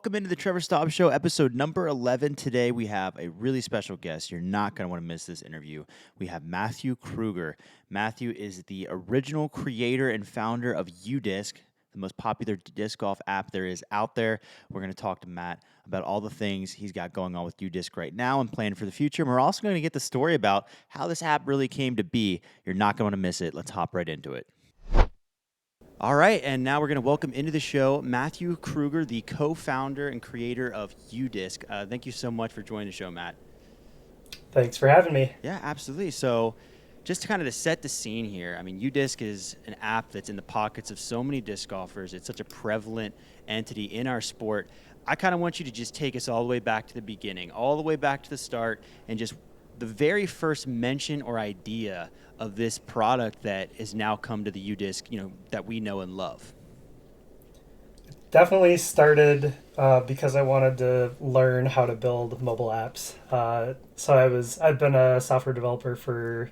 Welcome into the Trevor Staub Show, episode number 11. Today we have a really special guest. You're not going to want to miss this interview. We have Matthew Krueger. Matthew is the original creator and founder of UDisc, the most popular disc golf app there is out there. We're going to talk to Matt about all the things he's got going on with UDisc right now and planning for the future. And we're also going to get the story about how this app really came to be. You're not going to want to miss it. Let's hop right into it. All right, and now we're going to welcome into the show Matthew Krueger, the co-founder and creator of UDisc. Thank you so much for joining the show, Matt. Thanks for having me. Yeah, absolutely. So just to kind of to set the scene here, I mean, UDisc is an app that's in the pockets of so many disc golfers. It's such a prevalent entity in our sport. I kind of want you to just take us all the way back to the beginning, all the way back to the start, and just the very first mention or idea of this product that has now come to the UDisc, that we know and love. Definitely started because I wanted to learn how to build mobile apps. I've been a software developer for,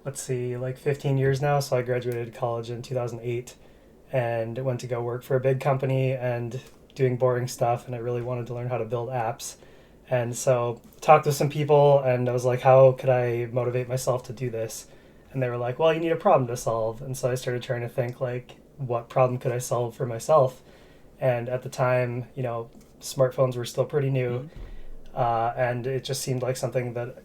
like 15 years now. So I graduated college in 2008 and went to go work for a big company and doing boring stuff. And I really wanted to learn how to build apps. And so talked with some people and I was like, how could I motivate myself to do this? And they were like, well, you need a problem to solve. And so I started trying to think, like, what problem could I solve for myself? And at the time, smartphones were still pretty new. And it just seemed like something that,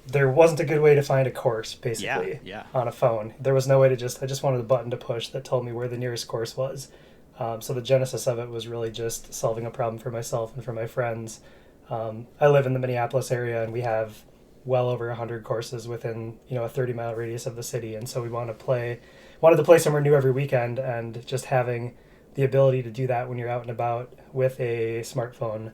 there wasn't a good way to find a course, basically, on a phone. There was no way to I just wanted a button to push that told me where the nearest course was. So the genesis of it was really just solving a problem for myself and for my friends. I live in the Minneapolis area and we have well over 100 courses within, a 30-mile radius of the city. And so we wanted to play somewhere new every weekend, and just having the ability to do that when you're out and about with a smartphone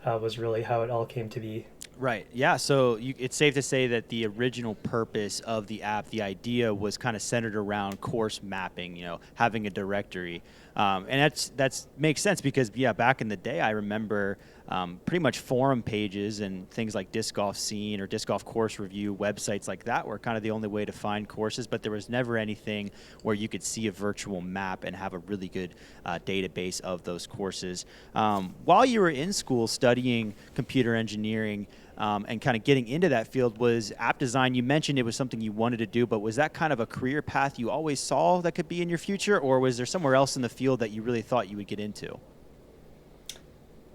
was really how it all came to be. Right. Yeah. So it's safe to say that the original purpose of the app, the idea was kind of centered around course mapping, having a directory. And that's makes sense because, back in the day, I remember pretty much forum pages and things like Disc Golf Scene or Disc Golf Course Review, websites like that were kind of the only way to find courses, but there was never anything where you could see a virtual map and have a really good database of those courses. While you were in school studying computer engineering, and kind of getting into that field, was app design. You mentioned it was something you wanted to do, but was that kind of a career path you always saw that could be in your future, or was there somewhere else in the field that you really thought you would get into?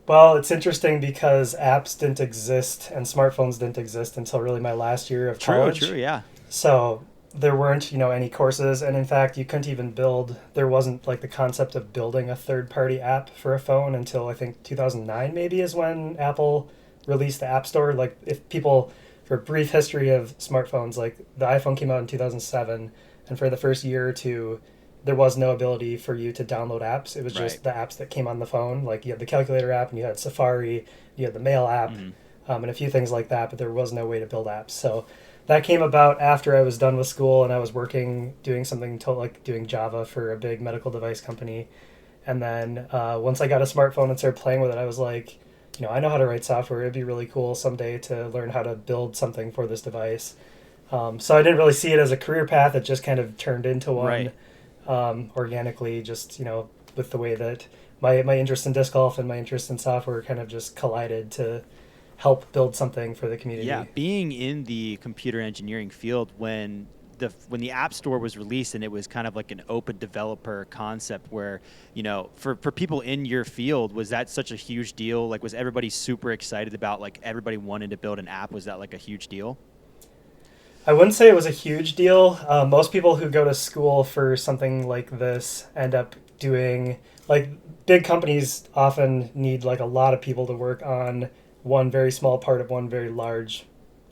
Well, it's interesting because apps didn't exist and smartphones didn't exist until really my last year of college. True, yeah. So there weren't, any courses. And in fact, you couldn't even there wasn't like the concept of building a third-party app for a phone until I think 2009 maybe is when Apple released the App Store. Like, if people, for a brief history of smartphones, like the iPhone came out in 2007, and for the first year or two, there was no ability for you to download apps. It was just the apps that came on the phone. Like, you had the calculator app, and you had Safari, you had the mail app, and a few things like that, but there was no way to build apps. So that came about after I was done with school, and I was doing something like doing Java for a big medical device company. And then once I got a smartphone and started playing with it, I was like, I know how to write software. It'd be really cool someday to learn how to build something for this device. So I didn't really see it as a career path. It just kind of turned into one organically, just, with the way that my interest in disc golf and my interest in software kind of just collided to help build something for the community. Yeah, being in the computer engineering field when the App Store was released and it was kind of like an open developer concept where, for people in your field, was that such a huge deal? Like, was everybody super excited about, like, everybody wanted to build an app? Was that like a huge deal? I wouldn't say it was a huge deal. Most people who go to school for something like this end up doing, like, big companies often need like a lot of people to work on one very small part of one very large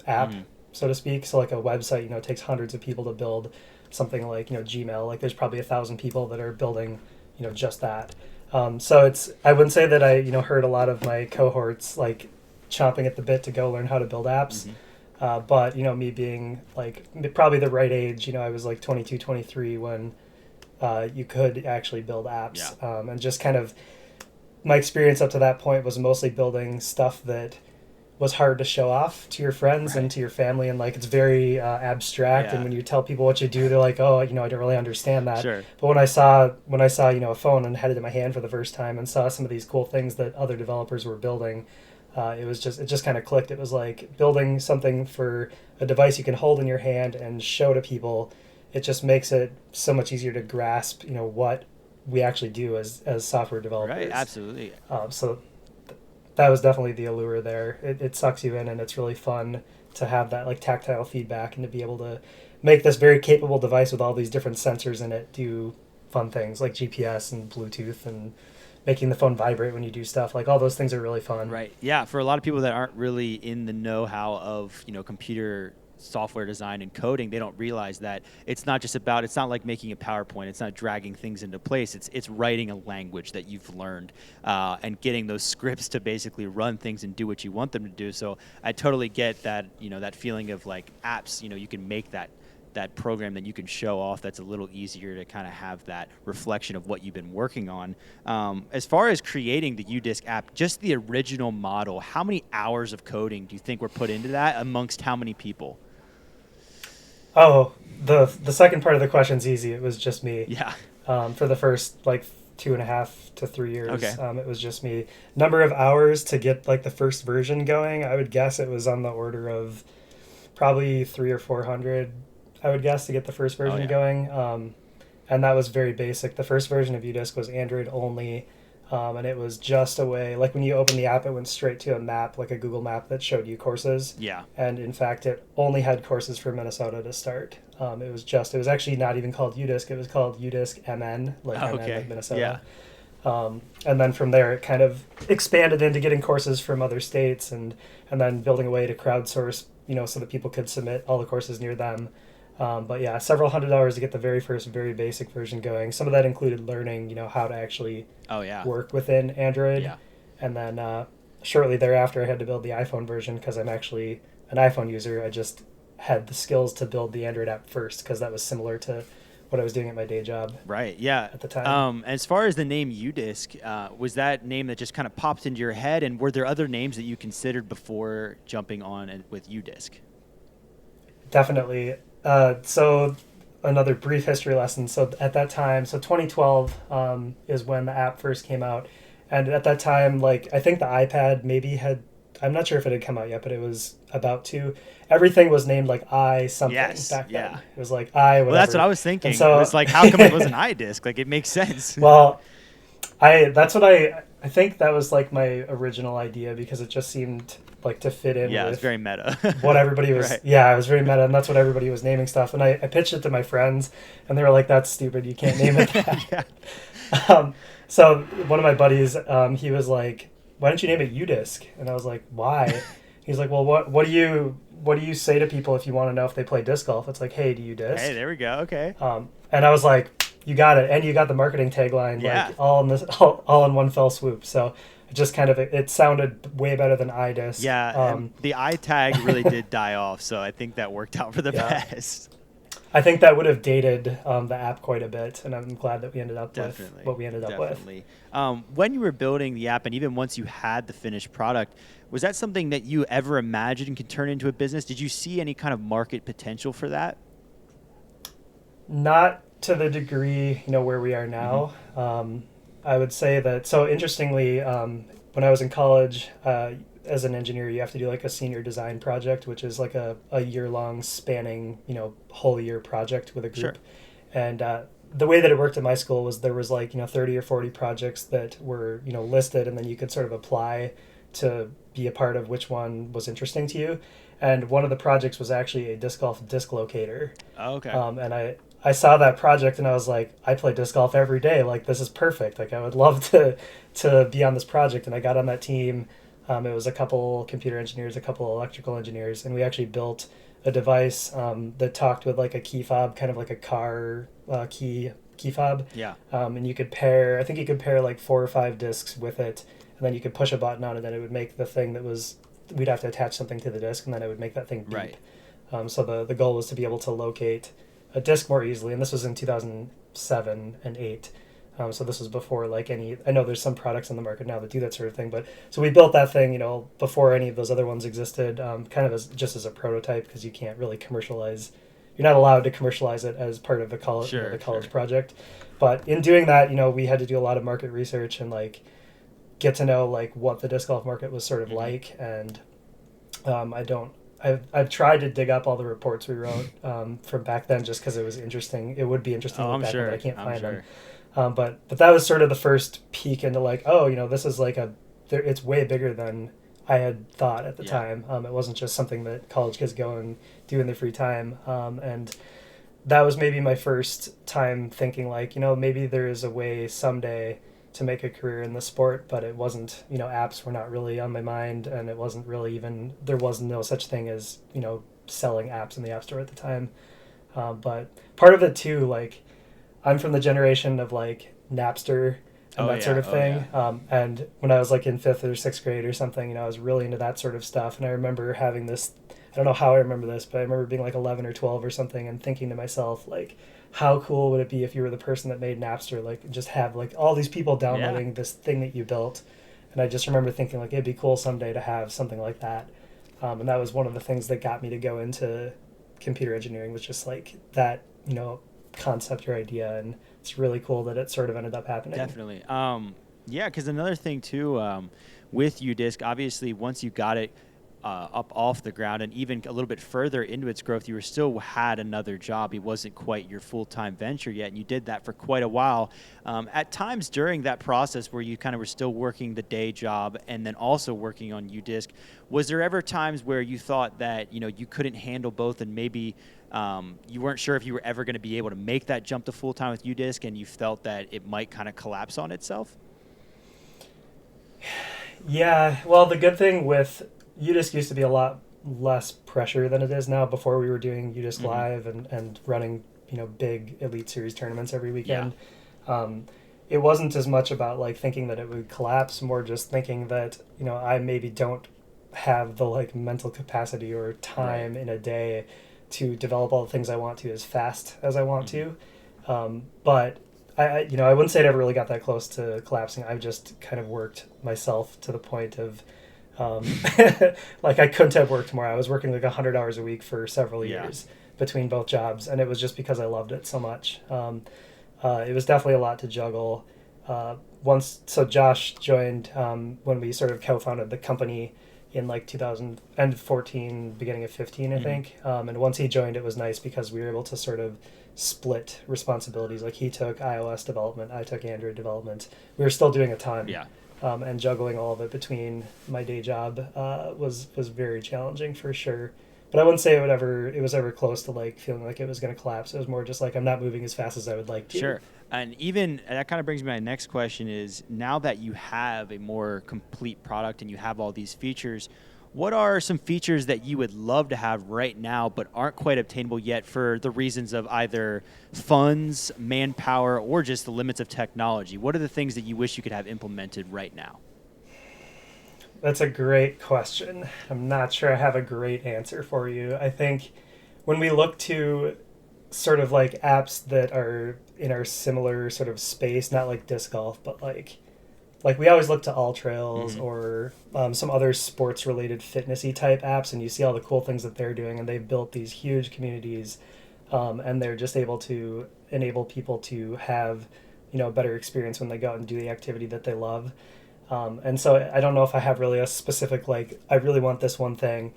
app. So to speak. So like a website, it takes hundreds of people to build something like, Gmail. Like, there's probably 1,000 people that are building, just that. So I wouldn't say that I, heard a lot of my cohorts like chomping at the bit to go learn how to build apps. But, me being like probably the right age, I was like 22, 23 when you could actually build apps. And just kind of my experience up to that point was mostly building stuff that was hard to show off to your friends Right. and to your family, and like it's very abstract. And Yeah. when you tell people what you do, they're like, "Oh, I don't really understand that." Sure. But when I saw a phone and had it in my hand for the first time and saw some of these cool things that other developers were building, it just kind of clicked. It was like building something for a device you can hold in your hand and show to people. It just makes it so much easier to grasp, what we actually do as software Right. developers. Absolutely. So that was definitely the allure there. It sucks you in, and it's really fun to have that like tactile feedback and to be able to make this very capable device with all these different sensors in it do fun things like GPS and Bluetooth and making the phone vibrate when you do stuff. Like all those things are really fun. Right. Yeah. For a lot of people that aren't really in the know-how of, computer software design and coding, they don't realize that it's not like making a PowerPoint. It's not dragging things into place. It's writing a language that you've learned and getting those scripts to basically run things and do what you want them to do. So I totally get that, that feeling of like apps, you can make that program that you can show off that's a little easier to kind of have that reflection of what you've been working on. As far as creating the UDisc app, just the original model, how many hours of coding do you think were put into that amongst how many people? Oh, the second part of the question's easy. It was just me. Yeah. For the first like 2.5 to 3 years, Okay. it was just me. Number of hours to get like the first version going, I would guess it was on the order of probably 300 or 400. I would guess to get the first Oh version yeah. going, and that was very basic. The first version of UDisc was Android only. And it was just a way, like when you open the app, it went straight to a map, like a Google map that showed you courses. Yeah. And in fact, it only had courses for Minnesota to start. It was actually not even called UDisc. It was called UDisc MN, like MN, Okay. like Yeah. Minnesota. And then from there, it kind of expanded into getting courses from other states and then building a way to crowdsource, so that people could submit all the courses near them. But yeah, several $100s to get the very first, very basic version going. Some of that included learning, how to actually Oh yeah. work within Android. Yeah. And then shortly thereafter, I had to build the iPhone version because I'm actually an iPhone user. I just had the skills to build the Android app first because that was similar to what I was doing at my day job Right. Yeah. at the time. As far as the name UDisc, was that name that just kind of popped into your head, and were there other names that you considered before jumping on with UDisc? Definitely. So another brief history lesson. So at that time, so 2012 is when the app first came out, and at that time, like I think the iPad maybe had. I'm not sure if it had come out yet, but it was about to. Everything was named like I something Yes, back yeah. then. It was like I whatever. Well, that's what I was thinking. And so It was like, how come it was an iDisc? Like, it makes sense. well, I think that was like my original idea because it just seemed like to fit in Yeah, with it's very meta. what everybody was. Right. Yeah, it was very meta, and that's what everybody was naming stuff. And I pitched it to my friends, and they were like, "That's stupid. You can't name it that." Yeah. So one of my buddies, he was like, "Why don't you name it UDisc?" And I was like, "Why?" He's like, "Well, what do you say to people if you want to know if they play disc golf? It's like, hey, do you disc?" Hey, there we go. Okay. And I was like, "You got it," and you got the marketing tagline Yeah. like all in one fell swoop. So it just kind of it sounded way better than iDisc. Yeah, and the I tag really did die off, so I think that worked out for the Yeah. best. I think that would have dated the app quite a bit, and I'm glad that we ended up Definitely. with what we ended up with. Definitely. When you were building the app, and even once you had the finished product, was that something that you ever imagined could turn into a business? Did you see any kind of market potential for that? Not to the degree where we are now. I would say that. So interestingly, when I was in college, as an engineer, you have to do like a senior design project, which is like a year-long spanning whole year project with a group. Sure. And the way that it worked at my school was there was like 30 or 40 projects that were listed, and then you could sort of apply to be a part of which one was interesting to you. And one of the projects was actually a disc golf disc locator. Oh, okay. And I saw that project and I was like, I play disc golf every day. Like, this is perfect. Like, I would love to be on this project. And I got on that team. It was a couple computer engineers, a couple electrical engineers, and we actually built a device that talked with like a key fob, kind of like a car key fob. Yeah. And you could I think you could pair like 4 or 5 discs with it, and then you could push a button on it, and it would make the thing we'd have to attach something to the disc, and then it would make that thing beep. Right. So the goal was to be able to locate a disc more easily, and this was in 2007 and 8. So this was before like any. I know there's some products on the market now that do that sort of thing, but so we built that thing, before any of those other ones existed, kind of as just as a prototype because you can't really commercialize. You're not allowed to commercialize it as part of a college, Sure, the college sure. project. But in doing that, we had to do a lot of market research and like get to know like what the disc golf market was sort of Hmm. like. And I don't. I've tried to dig up all the reports we wrote from back then just because it was interesting. It would be interesting Oh, to look I'm back on, but I sure. can't I'm find them. sure. But that was sort of the first peek into like, oh, this is like it's way bigger than I had thought at the Yeah. time. It wasn't just something that college kids go and do in their free time. And that was maybe my first time thinking like, maybe there is a way someday to make a career in the sport, but it wasn't, apps were not really on my mind, and it wasn't really even, there was no such thing as, selling apps in the app store at the time. But part of it too, like I'm from the generation of like Napster and Oh that sort yeah. of Oh yeah. thing. And when I was like in fifth or sixth grade or something, I was really into that sort of stuff. And I remember having this, I don't know how I remember this, but I remember being like 11 or 12 or something and thinking to myself, like, how cool would it be if you were the person that made Napster? Like, just have like all these people Yeah. downloading this thing that you built. And I just remember thinking, like, it'd be cool someday to have something like that. And that was one of the things that got me to go into computer engineering, was just like that, concept or idea. And it's really cool that it sort of ended up happening. Definitely. Yeah, because another thing too, with UDisc, obviously, once you got it up off the ground and even a little bit further into its growth, you were still had another job. It wasn't quite your full-time venture yet, and you did that for quite a while. At times during that process where you kind of were still working the day job and then also working on UDisc, was there ever times where you thought that you couldn't handle both and maybe you weren't sure if you were ever going to be able to make that jump to full-time with UDisc, and you felt that it might kind of collapse on itself? Yeah, well, the good thing with UDisc used to be a lot less pressure than it is now. Before we were doing UDisc Hmm. Live and running, big Elite Series tournaments every Yeah. weekend. Um, it wasn't as much about like thinking that it would collapse, more just thinking that, I maybe don't have the like mental capacity or Right. time in a day to develop all the things I want to as fast as I want Hmm. to. But I wouldn't say it ever really got that close to collapsing. I've just kind of worked myself to the point of, um, like I couldn't have worked more. I was working like 100 hours a week for several Yeah. years between both jobs, and it was just because I loved it so much. It was definitely a lot to juggle. So Josh joined when we sort of co-founded the company in like 2014, beginning of 15, I Hmm. think. And once he joined, it was nice because we were able to sort of split responsibilities. Like he took iOS development, I took Android development. We were still doing a ton, Yeah. and juggling all of it between my day job was very challenging for sure. But I wouldn't say it was ever close to like feeling like it was going to collapse. It was more just like I'm not moving as fast as I would like to. Sure. And even that kind of brings me to my next question is, now that you have a more complete product and you have all these features, what are some features that you would love to have right now but aren't quite obtainable yet for the reasons of either funds, manpower, or just the limits of technology? What are the things that you wish you could have implemented right now? That's a great question. I'm not sure I have a great answer for you. I think when we look to sort of like apps that are in our similar sort of space, not like disc golf, but like we always look to All Trails Hmm. or some other sports related fitnessy type apps, and you see all the cool things that they're doing, and they've built these huge communities, and they're just able to enable people to have a better experience when they go out and do the activity that they love. And so I don't know if I have really a specific, like, I really want this one thing.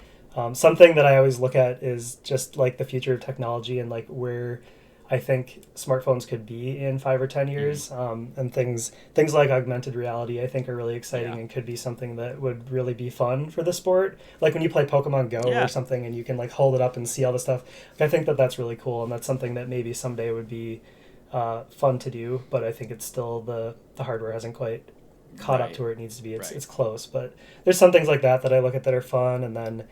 Something that I always look at is just like the future of technology and like where I think smartphones could be in 5 or 10 years. Hmm. And things like augmented reality, I think, are really exciting Yeah. and could be something that would really be fun for the sport. Like when you play Pokemon Go or Yeah. something and you can like hold it up and see all the stuff. I think that that's really cool, and that's something that maybe someday would be fun to do. But I think it's still the hardware hasn't quite caught up Right. to where it needs to be. It's Right. it's close, but there's some things like that that I look at that are fun, and then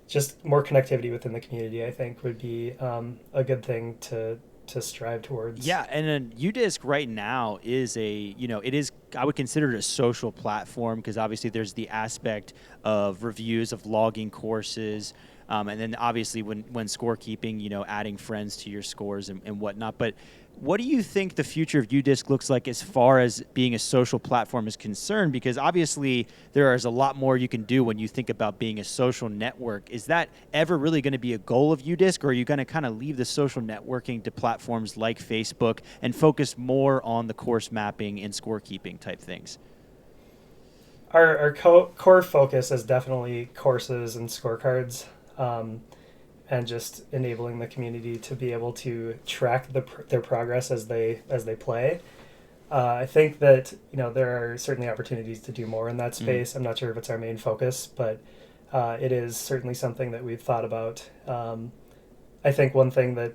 just more connectivity within the community. I think would be a good thing to strive towards. Yeah, and then UDisc right now is it is, I would consider it a social platform because obviously there's the aspect of reviews of logging courses. and then obviously when scorekeeping, adding friends to your scores and whatnot. But what do you think the future of UDisc looks like as far as being a social platform is concerned? Because obviously there is a lot more you can do when you think about being a social network. Is that ever really going to be a goal of UDisc, or are you going to kind of leave the social networking to platforms like Facebook and focus more on the course mapping and scorekeeping type things? Our core focus is definitely courses and scorecards. And just enabling the community to be able to track their progress as they play. I think that there are certainly opportunities to do more in that space. I'm not sure if it's our main focus, but it is certainly something that we've thought about. I think one thing that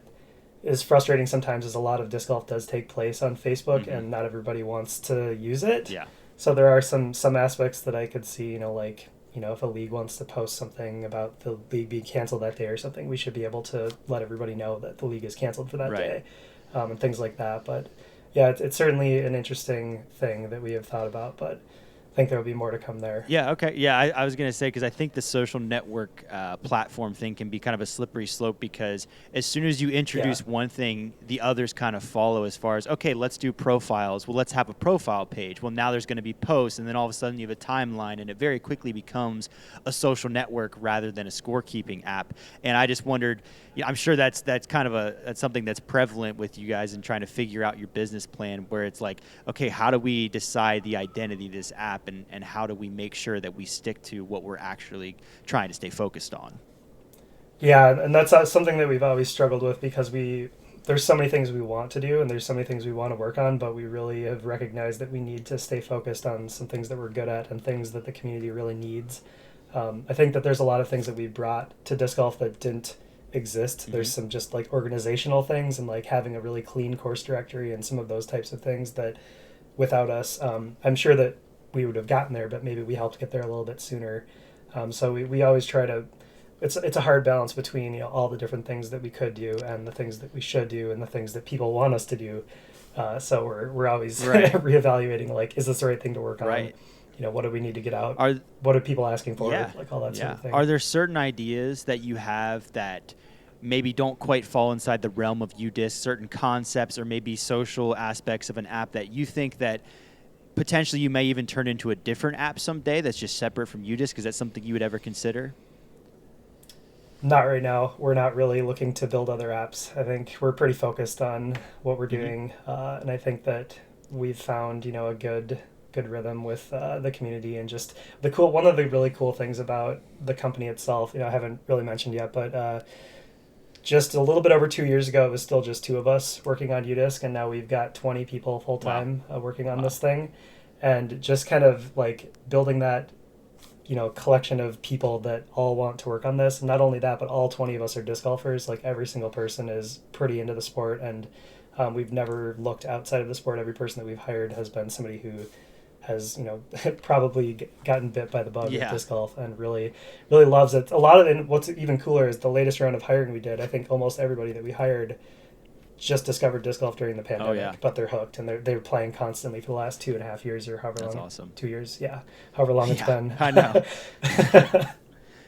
is frustrating sometimes is a lot of disc golf does take place on Facebook, and not everybody wants to use it. Yeah. So there are some aspects that I could see, like if a league wants to post something about the league being canceled that day or something, we should be able to let everybody know that the league is canceled for that day, and things like that. But yeah, it's certainly an interesting thing that we have thought about, but I think there will be more to come there. Yeah, okay. Yeah, I was going to say, because I think the social network platform thing can be kind of a slippery slope, because as soon as you introduce one thing, the others kind of follow as far as, okay, let's do profiles. Well, let's have a profile page. Well, now there's going to be posts, and then all of a sudden you have a timeline, and it very quickly becomes a social network rather than a scorekeeping app. And I just wondered, I'm sure that's kind of that's something that's prevalent with you guys in trying to figure out your business plan, where it's like, okay, how do we decide the identity of this app? And how do we make sure that we stick to what we're actually trying to stay focused on? Yeah, and that's something that we've always struggled with, because there's so many things we want to do and there's so many things we want to work on, but we really have recognized that we need to stay focused on some things that we're good at and things that the community really needs. I think that there's a lot of things that we brought to disc golf that didn't exist. There's some just like organizational things and like having a really clean course directory and some of those types of things that without us, I'm sure that we would have gotten there, but maybe we helped get there a little bit sooner. So we always try to, it's a hard balance between all the different things that we could do and the things that we should do and the things that people want us to do. So we're always reevaluating, like, is this the right thing to work on? Right. What do we need to get out? What are people asking for? Like all that sort of thing. Are there certain ideas that you have that maybe don't quite fall inside the realm of UDisc, certain concepts or maybe social aspects of an app that you think that potentially you may even turn into a different app someday that's just separate from UDisc? Is that something you would ever consider? Not right now. We're not really looking to build other apps. I think we're pretty focused on what we're doing, and I think that we've found a good rhythm with the community. And just one of the really cool things about the company itself, I haven't really mentioned yet, but just a little bit over 2 years ago, it was still just two of us working on UDisc, and now we've got 20 people full time working on this thing, and just kind of like building that collection of people that all want to work on this. And not only that, but all 20 of us are disc golfers. Like every single person is pretty into the sport, and we've never looked outside of the sport. Every person that we've hired has been somebody who has probably gotten bit by the bug of disc golf and really loves it. And what's even cooler is the latest round of hiring we did. I think almost everybody that we hired just discovered disc golf during the pandemic, but they're hooked, and they're playing constantly for the last 2.5 years or however long. That's awesome. 2 years, however long it's been. I know.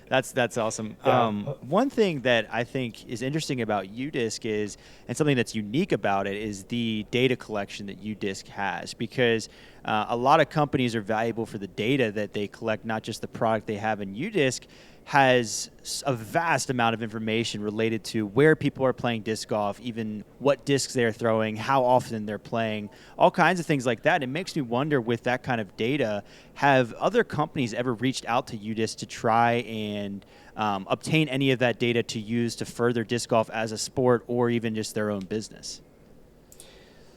That's awesome. Yeah. One thing that I think is interesting about UDisc is, and something that's unique about it, is the data collection that UDisc has, because a lot of companies are valuable for the data that they collect, not just the product they have. And UDisc has a vast amount of information related to where people are playing disc golf, even what discs they're throwing, how often they're playing, all kinds of things like that. It makes me wonder, with that kind of data, have other companies ever reached out to UDisc to try and obtain any of that data to use to further disc golf as a sport or even just their own business?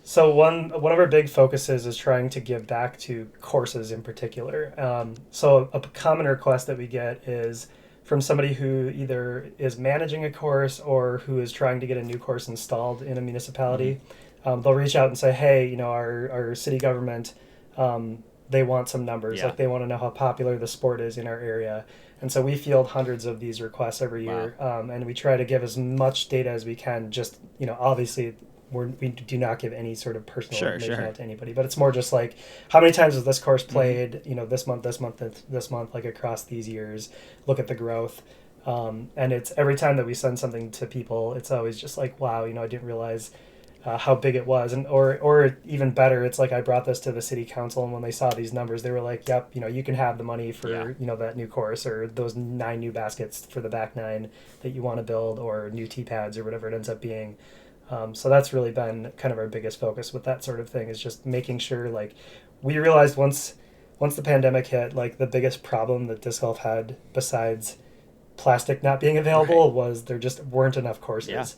So one of our big focuses is trying to give back to courses in particular. So a common request that we get is from somebody who either is managing a course or who is trying to get a new course installed in a municipality. They'll reach out and say, hey, our city government, they want some numbers. Like they want to know how popular the sport is in our area. And so we field hundreds of these requests every year. And we try to give as much data as we can. Just, obviously we do not give any sort of personal information out to anybody, but it's more just like, how many times has this course played, this month, like across these years, look at the growth. And it's every time that we send something to people, it's always just like, wow, I didn't realize how big it was, and or even better, it's like I brought this to the city council, and when they saw these numbers, they were like, "Yep, you can have the money Yeah. for that new course or those 9 new baskets for the back nine that you want to build, or new tee pads or whatever it ends up being." So that's really been kind of our biggest focus with that sort of thing, is just making sure, like, we realized once the pandemic hit, like the biggest problem that disc golf had besides plastic not being available Right. was there just weren't enough Yeah. courses.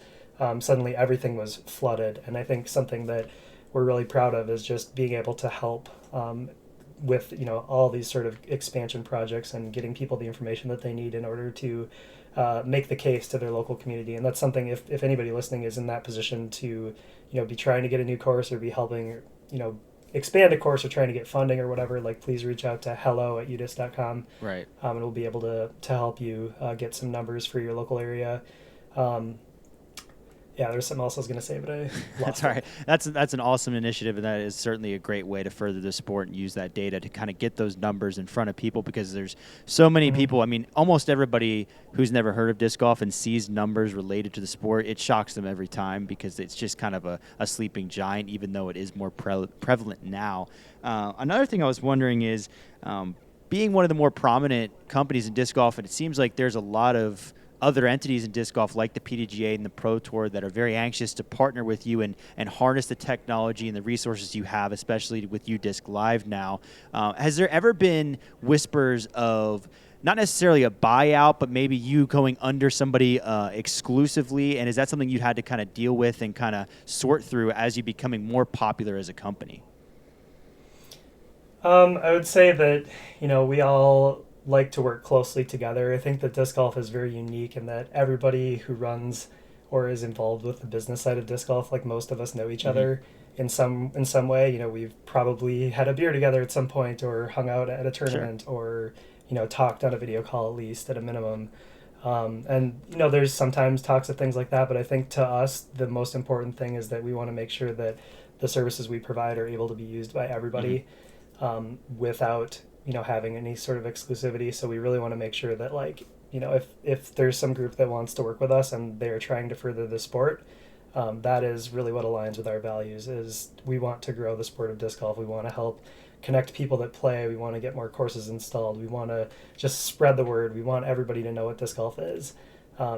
Suddenly everything was flooded, and I think something that we're really proud of is just being able to help with all these sort of expansion projects and getting people the information that they need in order to make the case to their local community. And that's something, if anybody listening is in that position to be trying to get a new course or be helping expand a course or trying to get funding or whatever, like, please reach out to hello@udisc.com, Right. and we'll be able to help you get some numbers for your local area. Um, yeah, there's something else I was going to say, but I That's lost all it. right. That's an awesome initiative, and that is certainly a great way to further the sport and use that data to kind of get those numbers in front of people, because there's so many Mm-hmm. people. I mean, almost everybody who's never heard of disc golf and sees numbers related to the sport, it shocks them every time, because it's just kind of a sleeping giant, even though it is more prevalent now. Another thing I was wondering is, being one of the more prominent companies in disc golf, and it seems like there's a lot of other entities in disc golf like the PDGA and the Pro Tour that are very anxious to partner with you and harness the technology and the resources you have, especially with UDisc Live now. Has there ever been whispers of not necessarily a buyout, but maybe you going under somebody exclusively? And is that something you had to kind of deal with and kind of sort through as you becoming more popular as a company? I would say that we all like to work closely together. I think that disc golf is very unique in that everybody who runs or is involved with the business side of disc golf, like, most of us know each Mm-hmm. other in some way. We've probably had a beer together at some point, or hung out at a Sure. tournament, or talked on a video call at least at a minimum. And there's sometimes talks of things like that, but I think to us the most important thing is that we want to make sure that the services we provide are able to be used by Mm-hmm. everybody, without having any sort of exclusivity. So we really want to make sure that, like, if there's some group that wants to work with us and they're trying to further the sport, that is really what aligns with our values. Is we want to grow the sport of disc golf. We want to help connect people that play. We want to get more courses installed. We want to just spread the word. We want everybody to know what disc golf is.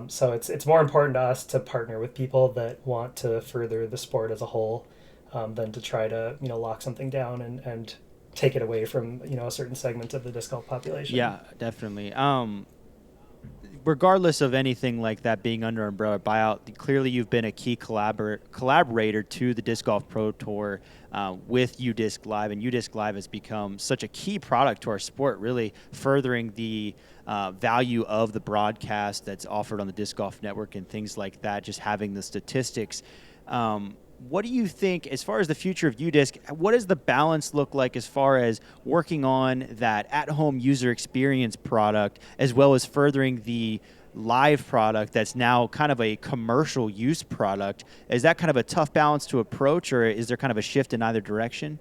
So it's more important to us to partner with people that want to further the sport as a whole, than to try to lock something down and take it away from a certain segment of the disc golf population. Yeah, definitely. Regardless of anything like that being under umbrella buyout, clearly you've been a key collaborator to the Disc Golf Pro Tour with UDisc Live, and UDisc Live has become such a key product to our sport, really furthering the value of the broadcast that's offered on the Disc Golf Network and things like that, just having the statistics. What do you think, as far as the future of UDisc, what does the balance look like as far as working on that at-home user experience product, as well as furthering the live product that's now kind of a commercial use product? Is that kind of a tough balance to approach, or is there kind of a shift in either direction?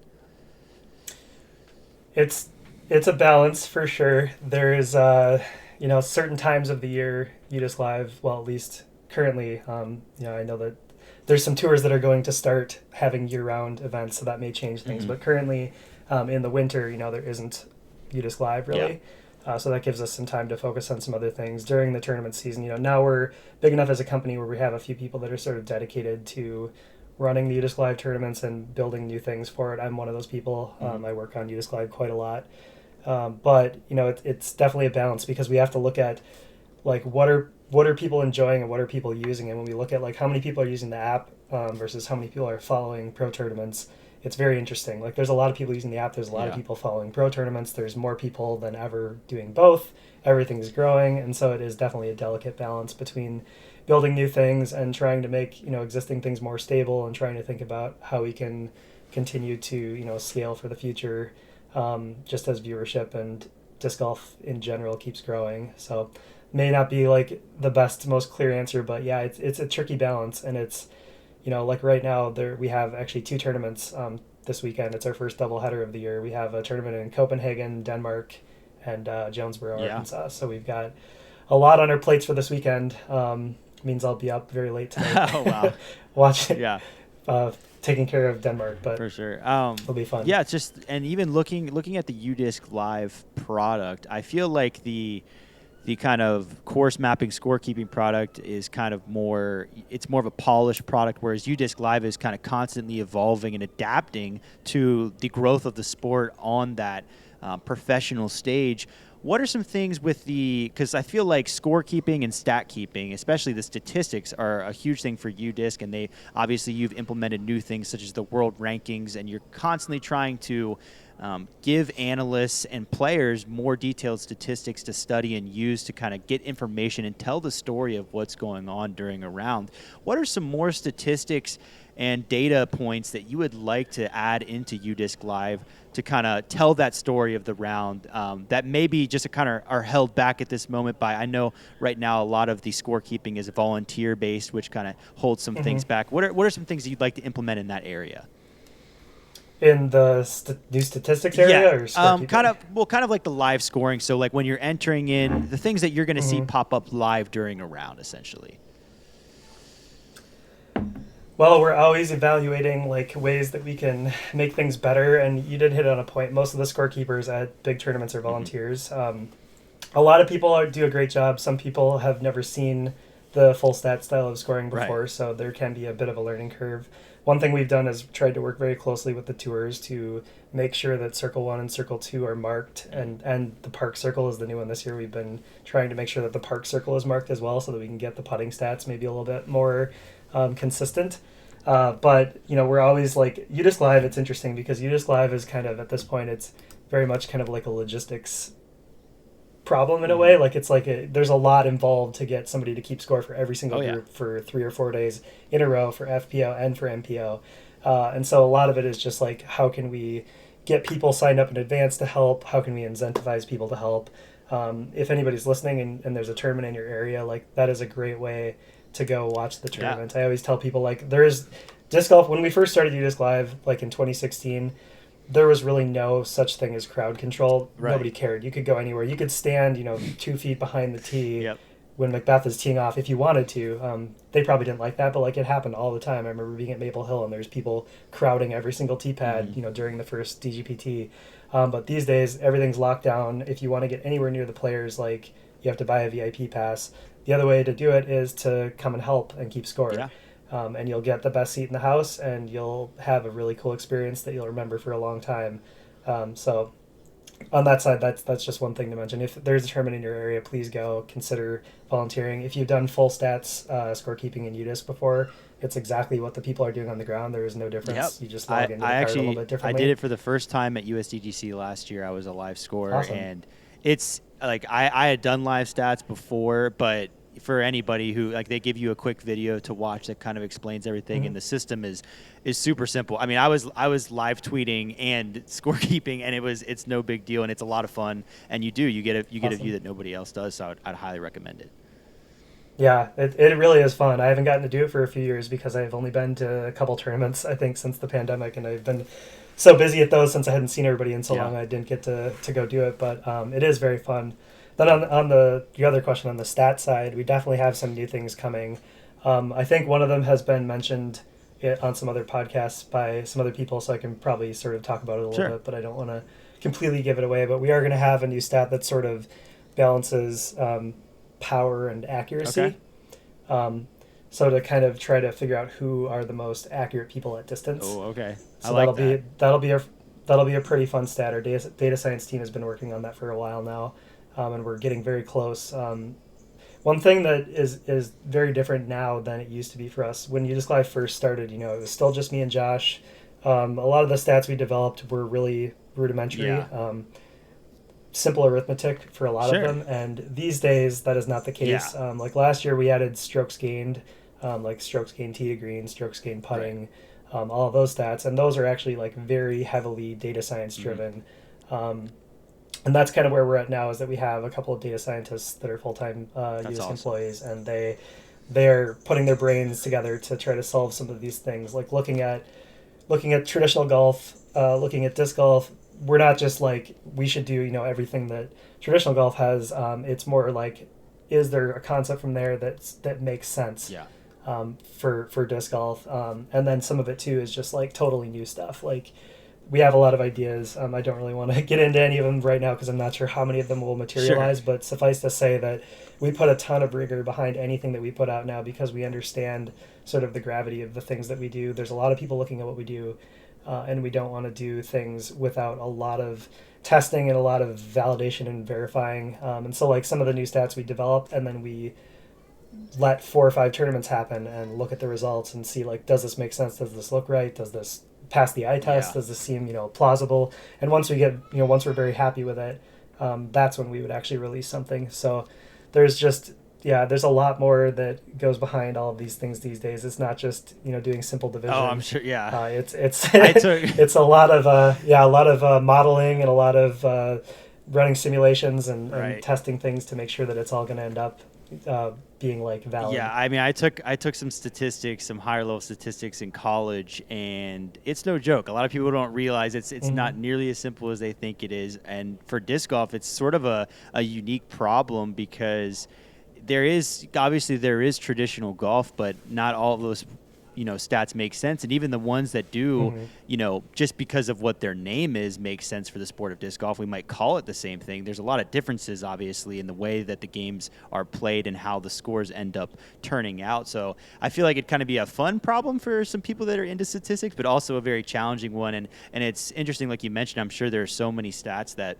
It's a balance for sure. There is certain times of the year you just live, well, at least currently, I know that there's some tours that are going to start having year-round events, so that may change things. Mm-hmm. But currently, in the winter, there isn't UDisc Live Yeah. really. So that gives us some time to focus on some other things during the tournament season. Now we're big enough as a company where we have a few people that are sort of dedicated to running the UDisc Live tournaments and building new things for it. I'm one of those people. Mm-hmm. I work on UDisc Live quite a lot. But it's definitely a balance, because we have to look at, like, what are people enjoying and what are people using. And when we look at, like, how many people are using the app, versus how many people are following pro tournaments, it's very interesting. Like, there's a lot of people using the app, there's a lot of Yeah. people following pro tournaments, there's more people than ever doing both. Everything's growing, and so it is definitely a delicate balance between building new things and trying to make existing things more stable, and trying to think about how we can continue to scale for the future, just as viewership and disc golf in general keeps growing. So may not be like the best, most clear answer, but yeah, it's a tricky balance. And it's like right now there we have actually two tournaments this weekend. It's our first doubleheader of the year. We have a tournament in Copenhagen, Denmark, and Jonesboro, Yeah. Arkansas. So we've got a lot on our plates for this weekend. Means I'll be up very late tonight. Oh wow. watching, Yeah. taking care of Denmark, but For sure. it'll be fun. Yeah, it's just, and even looking at the UDisc Live product, I feel like the kind of course mapping scorekeeping product is kind of more, it's more of a polished product, whereas UDisc Live is kind of constantly evolving and adapting to the growth of the sport on that professional stage. What are some things with because I feel like scorekeeping and stat keeping, especially the statistics, are a huge thing for UDisc, and obviously you've implemented new things such as the world rankings, and you're constantly trying to give analysts and players more detailed statistics to study and use to kind of get information and tell the story of what's going on during a round. What are some more statistics and data points that you would like to add into UDisc Live to kind of tell that story of the round that maybe just kind of are held back at this moment by, I know right now a lot of the scorekeeping is volunteer-based, which kind of holds some things back. What are some things that you'd like to implement in that area? In the new statistics area, or kind of like the live scoring. So like when you're entering in the things that you're going to see pop up live during a round, essentially. Well, we're always evaluating like ways that we can make things better, and you did hit on a point. Most of the scorekeepers at big tournaments are volunteers. A lot of people do a great job. Some people have never seen the full stat style of scoring before, Right. so there can be a bit of a learning curve. One thing we've done is tried to work very closely with the tours to make sure that Circle 1 and Circle 2 are marked, and the Park Circle is the new one this year. We've been trying to make sure that the Park Circle is marked as well so that we can get the putting stats maybe a little bit more consistent. But, we're always like, UDisc Live, it's interesting because UDisc Live is kind of, at this point, it's very much kind of like a logistics problem in a way. Like it's like there's a lot involved to get somebody to keep score for every single group for 3 or 4 days in a row for FPO and for MPO. And so a lot of it is just like, how can we get people signed up in advance to help? How can we incentivize people to help? If anybody's listening and there's a tournament in your area, like that is a great way to go watch the tournament. I always tell people like there's disc golf. When we first started UDisc Live, like in 2016, there was really no such thing as crowd control. Right. Nobody cared. You could go anywhere. You could stand, 2 feet behind the tee when Macbeth is teeing off if you wanted to. They probably didn't like that, but like it happened all the time. I remember being at Maple Hill and there's people crowding every single tee pad, during the first DGPT. But these days, everything's locked down. If you want to get anywhere near the players, like you have to buy a VIP pass. The other way to do it is to come and help and keep score. Yeah. And you'll get the best seat in the house, and you'll have a really cool experience that you'll remember for a long time. So on that side, that's just one thing to mention. If there's a tournament in your area, please go consider volunteering. If you've done full stats scorekeeping in UDisc before, it's exactly what the people are doing on the ground. There is no difference. You just log into the card a little bit differently. I did it for the first time at USDGC last year. I was a live scorer, Awesome. and it's like I had done live stats before, but for anybody who like they give you a quick video to watch that kind of explains everything, and the system is super simple. I mean, I was live tweeting and scorekeeping, and it's no big deal, and it's a lot of fun, and you get a view that nobody else does. So I'd highly recommend it. Yeah, it really is fun. I haven't gotten to do it for a few years because I've only been to a couple tournaments, I think, since the pandemic, and I've been so busy at those since I hadn't seen everybody in so long I didn't get to go do it, but it is very fun. Then on the other question on the stat side, we definitely have some new things coming. I think one of them has been mentioned on some other podcasts by some other people, so I can probably sort of talk about it a little bit, but I don't want to completely give it away. But we are going to have a new stat that sort of balances power and accuracy. Okay. So to kind of try to figure out who are the most accurate people at distance. Oh, okay. So that'll be a pretty fun stat. Our data science team has been working on that for a while now. And we're getting very close. One thing that is very different now than it used to be for us, when UDisc Live first started, it was still just me and Josh. A lot of the stats we developed were really rudimentary, simple arithmetic for a lot of them. And these days, that is not the case. Like last year, we added strokes gained, like strokes gained tee to green, strokes gained putting, all of those stats. And those are actually like very heavily data science driven. And that's kind of where we're at now, is that we have a couple of data scientists that are full-time UDisc employees, and they're putting their brains together to try to solve some of these things, like looking at traditional golf, looking at disc golf. We're not just like, we should do everything that traditional golf has. It's more like is there a concept from there that makes sense Yeah. for disc golf, and then some of it too is just like totally new stuff. Like we have a lot of ideas. I don't really want to get into any of them right now because I'm not sure how many of them will materialize. Sure. But suffice to say that we put a ton of rigor behind anything that we put out now because we understand sort of the gravity of the things that we do. There's a lot of people looking at what we do, and we don't want to do things without a lot of testing and a lot of validation and verifying. And so like some of the new stats we developed, and then we let 4 or 5 tournaments happen and look at the results and see like, does this make sense? Does this look right? Does this pass the eye test? Yeah. Does this seem, plausible? And once we get, once we're very happy with it, that's when we would actually release something. So there's just, there's a lot more that goes behind all of these things these days. It's not just, doing simple division. Oh, I'm sure. Yeah. It's it's a lot of modeling and a lot of running simulations and testing things to make sure that it's all going to end up being like valid. Yeah, I mean, I took some statistics, some higher level statistics in college, and it's no joke. A lot of people don't realize it's not nearly as simple as they think it is. And for disc golf, it's sort of a unique problem because there is traditional golf, but not all of those stats make sense, and even the ones that do, just because of what their name is, makes sense for the sport of disc golf. We might call it the same thing. There's a lot of differences, obviously, in the way that the games are played and how the scores end up turning out. So I feel like it'd kind of be a fun problem for some people that are into statistics, but also a very challenging one. And it's interesting, like you mentioned, I'm sure there are so many stats that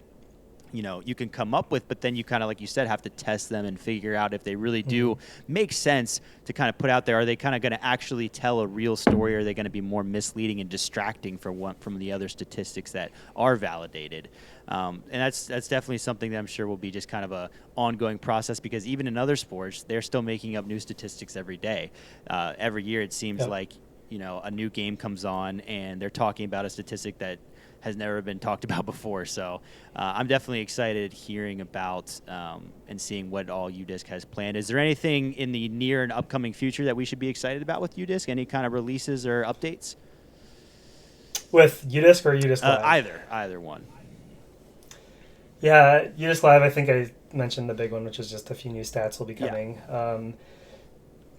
you can come up with, but then you kind of, like you said, have to test them and figure out if they really do make sense to kind of put out there. Are they kind of going to actually tell a real story? Or are they going to be more misleading and distracting from the other statistics that are validated? And that's definitely something that I'm sure will be just kind of a ongoing process, because even in other sports, they're still making up new statistics every day. Every year, it seems like, a new game comes on and they're talking about a statistic that has never been talked about before. So I'm definitely excited hearing about and seeing what all UDisc has planned. Is there anything in the near and upcoming future that we should be excited about with UDisc? Any kind of releases or updates? With UDisc or UDisc Live? Either one. Yeah, UDisc Live, I think I mentioned the big one, which is just a few new stats will be coming. Yeah.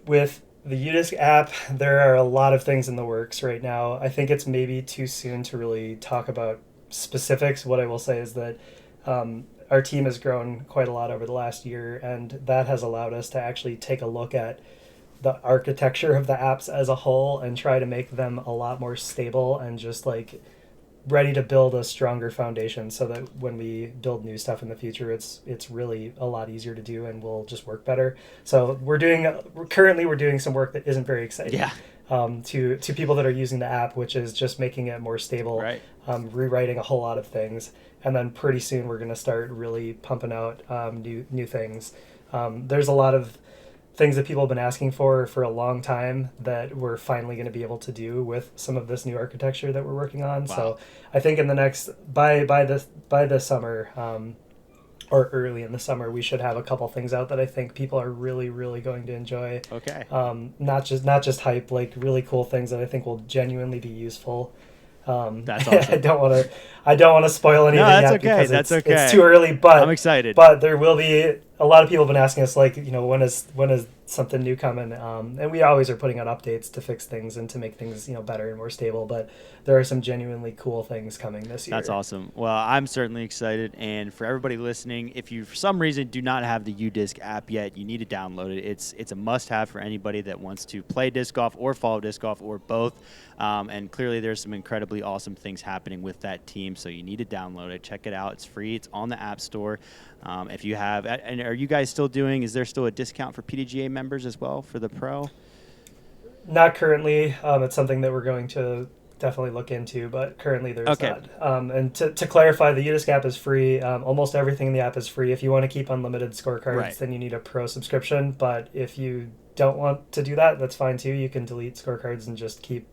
With the UDisc app, there are a lot of things in the works right now. I think it's maybe too soon to really talk about specifics. What I will say is that our team has grown quite a lot over the last year, and that has allowed us to actually take a look at the architecture of the apps as a whole and try to make them a lot more stable and just like ready to build a stronger foundation, so that when we build new stuff in the future, it's really a lot easier to do and will just work better. So we're doing some work that isn't very exciting. Yeah. To people that are using the app, which is just making it more stable, Right. Rewriting a whole lot of things, and then pretty soon we're going to start really pumping out new things. There's a lot of things that people have been asking for a long time that we're finally going to be able to do with some of this new architecture that we're working on. Wow. So I think in the next by the summer, or early in the summer, we should have a couple things out that I think people are really, really going to enjoy. Okay. Not just hype, like really cool things that I think will genuinely be useful. That's awesome. I don't want to spoil anything yet because it's too early, but I'm excited. But there will be a lot of people have been asking us, like, when is something new coming? And we always are putting out updates to fix things and to make things, better and more stable. But there are some genuinely cool things coming this year. That's awesome. Well, I'm certainly excited. And for everybody listening, if you for some reason do not have the UDisc app yet, you need to download it. It's a must-have for anybody that wants to play disc golf or follow disc golf or both. And clearly there's some incredibly awesome things happening with that team. So you need to download it. Check it out. It's free. It's on the App Store. If you have, and are you guys still doing, is there still a discount for PDGA members as well for the Pro? Not currently. It's something that we're going to definitely look into, but currently there's not. And to clarify, the UDisc app is free. Almost everything in the app is free. If you want to keep unlimited scorecards, then you need a Pro subscription. But if you don't want to do that, that's fine too. You can delete scorecards and just keep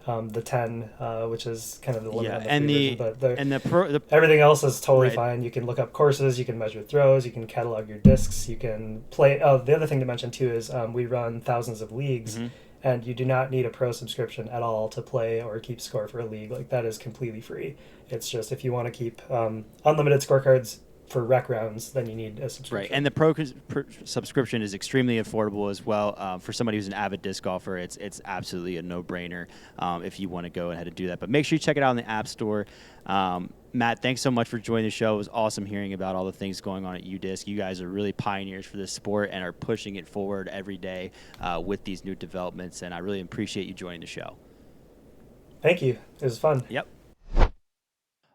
the 10, which is kind of the limit on the free version. But everything else is totally fine. You can look up courses, you can measure throws, you can catalog your discs, you can play. Oh, the other thing to mention too is we run thousands of leagues, and you do not need a Pro subscription at all to play or keep score for a league. Like, that is completely free. It's just if you want to keep unlimited scorecards, for rec rounds, then you need a subscription. Right, and the pro subscription is extremely affordable as well. For somebody who's an avid disc golfer, it's absolutely a no-brainer if you want to go ahead and do that. But make sure you check it out in the App Store. Matt, thanks so much for joining the show. It was awesome hearing about all the things going on at UDisc. You guys are really pioneers for this sport and are pushing it forward every day with these new developments, and I really appreciate you joining the show. Thank you. It was fun. Yep.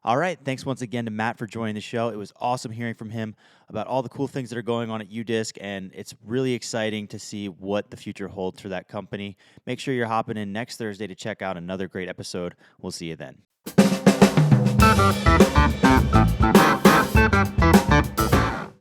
All right. Thanks once again to Matt for joining the show. It was awesome hearing from him about all the cool things that are going on at UDisc, and it's really exciting to see what the future holds for that company. Make sure you're hopping in next Thursday to check out another great episode. We'll see you then.